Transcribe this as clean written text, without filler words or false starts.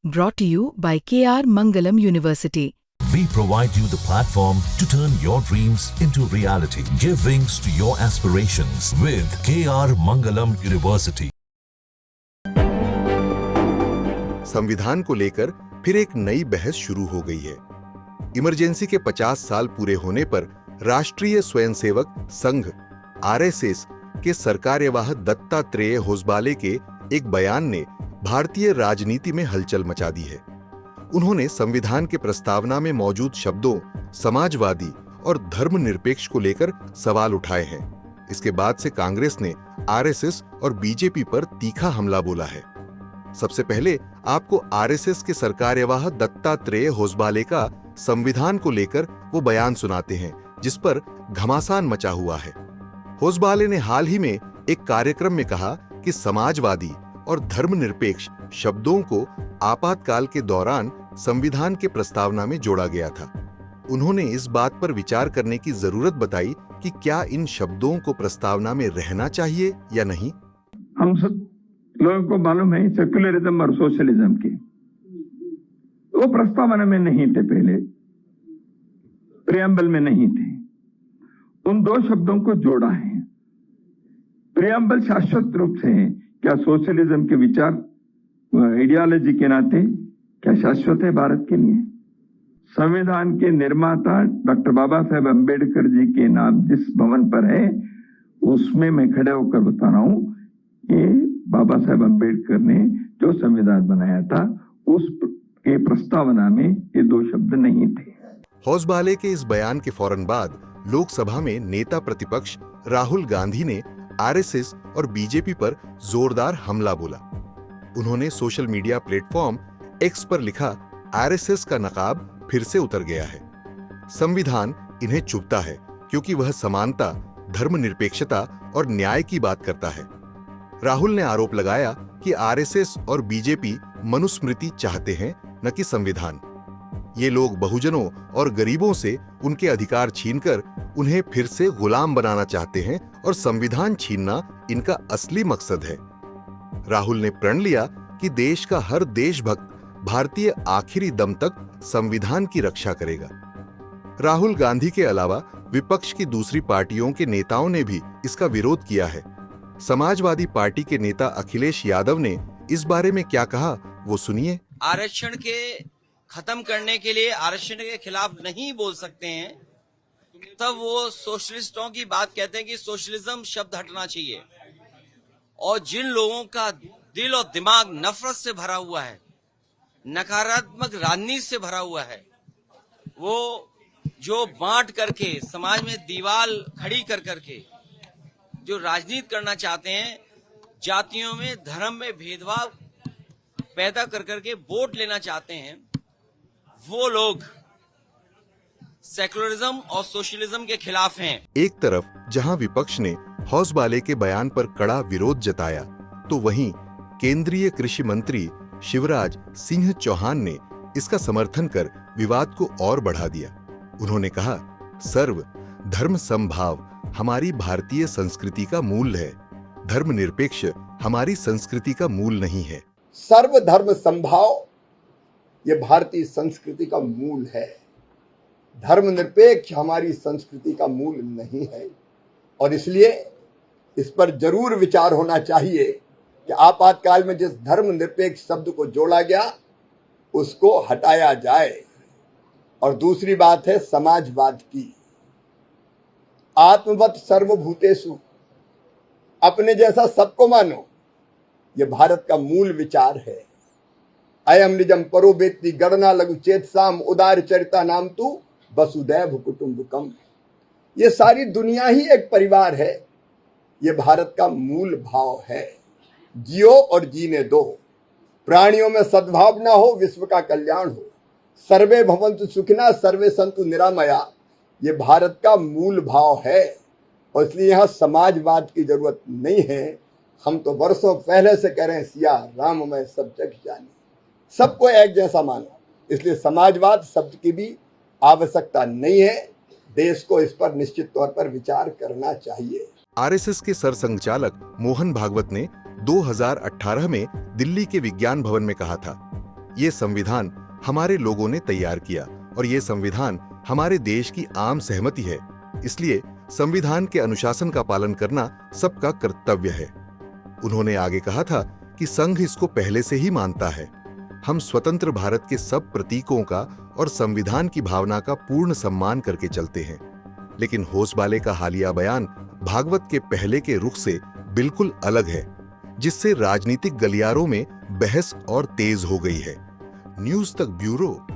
Brought to you by KR Mangalam University. We provide you the platform to turn your dreams into reality. Give wings to your aspirations with KR Mangalam University. संविधान को लेकर फिर एक नई बहस शुरू हो गई है। इमरजेंसी के 50 साल पूरे होने पर राष्ट्रीय स्वयंसेवक संघ आरएसएस के सरकार्यवाह दत्तात्रेय होसबाले के एक बयान ने भारतीय राजनीति में हलचल मचा दी है। उन्होंने संविधान के प्रस्तावना में मौजूद शब्दों समाजवादी और धर्मनिरपेक्ष को लेकर सवाल उठाए हैं। इसके बाद से कांग्रेस ने आरएसएस और बीजेपी पर तीखा हमला बोला है। सबसे पहले आपको आरएसएस के सरकार्यवाह दत्तात्रेय होसबाले का संविधान को लेकर वो बयान सुनाते हैं, जिस पर घमासान मचा हुआ है। होसबाले ने हाल ही में एक कार्यक्रम में कहा कि समाजवादी और धर्मनिरपेक्ष शब्दों को आपातकाल के दौरान संविधान के प्रस्तावना में जोड़ा गया था। उन्होंने इस बात पर विचार करने की जरूरत बताई कि क्या इन शब्दों को प्रस्तावना में रहना चाहिए या नहीं। हम सब लोगों को मालूम है सेक्युलरिज्म और सोशलिज्म की वो प्रस्तावना में नहीं थे, पहले प्रियम्बल में नहीं थे। उन दो शब्दों को जोड़ा है। प्रियम्बल शाश्वत रूप से है। क्या सोशलिज्म के विचार आइडियोलॉजी के नाते क्या शाश्वत है भारत के लिए? संविधान के निर्माता डॉक्टर बाबा साहेब अम्बेडकर जी के नाम जिस भवन पर है, उसमें मैं खड़े होकर बता रहा हूं, ये बाबा साहेब अम्बेडकर ने जो संविधान बनाया था उस के प्रस्तावना में ये दो शब्द नहीं थे। होसबाले के इस बयान के फौरन बाद लोकसभा में नेता प्रतिपक्ष राहुल गांधी ने आरएसएस और बीजेपी पर जोरदार हमला बोला। उन्होंने सोशल मीडिया प्लेटफॉर्म एक्स पर लिखा, आरएसएस का नकाब फिर से उतर गया है। संविधान इन्हें चुभता है क्योंकि वह समानता, धर्मनिरपेक्षता और न्याय की बात करता है। राहुल ने आरोप लगाया कि आरएसएस और बीजेपी मनुस्मृति चाहते हैं, न कि संविधान। ये लोग बहुजनों और गरीबों से उनके अधिकार छीनकर उन्हें फिर से गुलाम बनाना चाहते हैं और संविधान छीनना इनका असली मकसद है। राहुल ने प्रण लिया कि देश का हर देशभक्त भारतीय आखिरी दम तक संविधान की रक्षा करेगा। राहुल गांधी के अलावा विपक्ष की दूसरी पार्टियों के नेताओं ने भी इसका विरोध किया है। समाजवादी पार्टी के नेता अखिलेश यादव ने इस बारे में क्या कहा, वो सुनिए। आरक्षण के खत्म करने के लिए आरक्षण के खिलाफ नहीं बोल सकते हैं, तब वो सोशलिस्टों की बात कहते हैं कि सोशलिज्म शब्द हटना चाहिए। और जिन लोगों का दिल और दिमाग नफरत से भरा हुआ है, नकारात्मक राजनीति से भरा हुआ है, वो जो बांट करके समाज में दीवार खड़ी कर करके जो राजनीति करना चाहते हैं, जातियों में धर्म में भेदभाव पैदा कर करके वोट लेना चाहते हैं, वो लोग सेकुलरिज्म और सोशलिज्म के खिलाफ हैं। एक तरफ जहां विपक्ष ने होसबाले के बयान पर कड़ा विरोध जताया, तो वहीं केंद्रीय कृषि मंत्री शिवराज सिंह चौहान ने इसका समर्थन कर विवाद को और बढ़ा दिया। उन्होंने कहा, सर्व धर्म समभाव हमारी भारतीय संस्कृति का मूल है, धर्मनिरपेक्ष हमारी संस्कृति का मूल नहीं है। सर्वधर्म समभाव ये भारतीय संस्कृति का मूल है, धर्मनिरपेक्ष हमारी संस्कृति का मूल नहीं है। और इसलिए इस पर जरूर विचार होना चाहिए कि आपातकाल में जिस धर्मनिरपेक्ष शब्द को जोड़ा गया उसको हटाया जाए। और दूसरी बात है समाजवाद की। आत्मवत सर्वभूतेषु, अपने जैसा सबको मानो, ये भारत का मूल विचार है। अयम निजम परो वेत्ति गणना लघु चेतसाम उदार चरिता नाम तू वसुदैव कुटुंबकम। ये सारी दुनिया ही एक परिवार है। ये भारत का मूल भाव है। जियो और जीने दो, प्राणियों में सद्भाव ना हो, विश्व का कल्याण हो। सर्वे भवन्तु सुखिनः सर्वे सन्तु निरामया, ये भारत का मूल भाव है। और इसलिए यहाँ समाजवाद की जरूरत नहीं है। हम तो वर्षों पहले से कह रहे हैं, सिया राम मैं सब जग जानी, सबको एक जैसा मानो। इसलिए समाजवाद शब्द की भी आवश्यकता नहीं है। देश को इस पर निश्चित तौर पर विचार करना चाहिए। आरएसएस के सरसंघचालक मोहन भागवत ने 2018 में दिल्ली के विज्ञान भवन में कहा था, ये संविधान हमारे लोगों ने तैयार किया और ये संविधान हमारे देश की आम सहमति है, इसलिए संविधान के अनुशासन का पालन करना सबका कर्तव्य है। उन्होंने आगे कहा था कि संघ इसको पहले से ही मानता है। हम स्वतंत्र भारत के सब प्रतीकों का और संविधान की भावना का पूर्ण सम्मान करके चलते हैं। लेकिन होसबाले का हालिया बयान भागवत के पहले के रुख से बिल्कुल अलग है, जिससे राजनीतिक गलियारों में बहस और तेज हो गई है। न्यूज़ तक ब्यूरो।